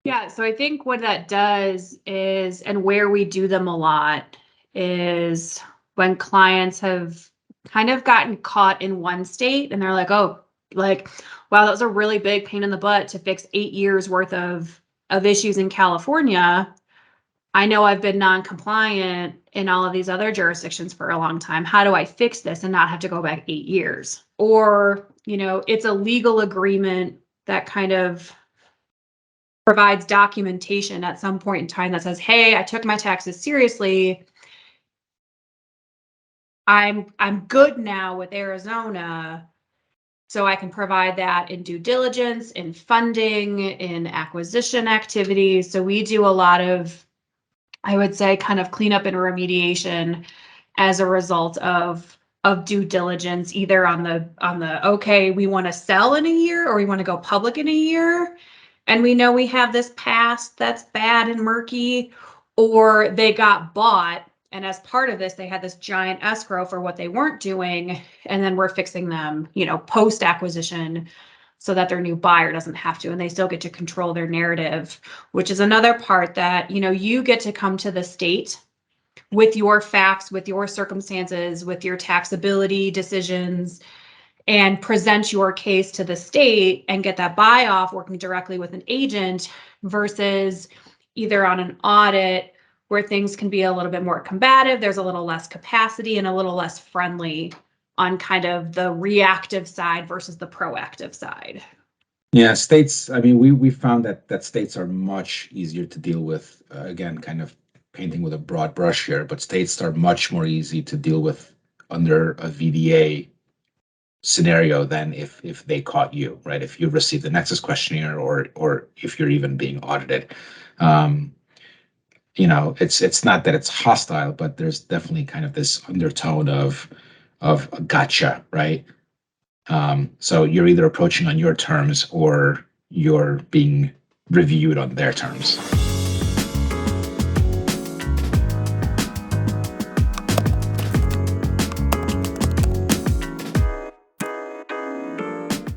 Yeah, so I think what that does is, and where we do them a lot, is when clients have kind of gotten caught in one state and they're like, oh, like, wow, that was a really big pain in the butt to fix 8 years worth of issues in California. I know I've been non-compliant in all of these other jurisdictions for a long time. How do I fix this and not have to go back 8 years? Or, it's a legal agreement that kind of provides documentation at some point in time that says, hey, I took my taxes seriously. I'm good now with Arizona. So I can provide that in due diligence, in funding, in acquisition activities. So we do a lot of, I would say, kind of cleanup and remediation as a result of due diligence, either on the okay, we want to sell in a year or we want to go public in a year. And we know we have this past that's bad and murky, or they got bought. And as part of this, they had this giant escrow for what they weren't doing. And then we're fixing them, post acquisition so that their new buyer doesn't have to, and they still get to control their narrative, which is another part that, you get to come to the state with your facts, with your circumstances, with your taxability decisions, and present your case to the state and get that buy off working directly with an agent versus either on an audit where things can be a little bit more combative. There's a little less capacity and a little less friendly on kind of the reactive side versus the proactive side. Yeah, states, I mean, we found that states are much easier to deal with. Again, kind of painting with a broad brush here, but states are much more easy to deal with under a VDA scenario than if they caught you, right? If you received the nexus questionnaire or if you're even being audited. It's not that it's hostile, but there's definitely kind of this undertone of gotcha, right? So you're either approaching on your terms or you're being reviewed on their terms.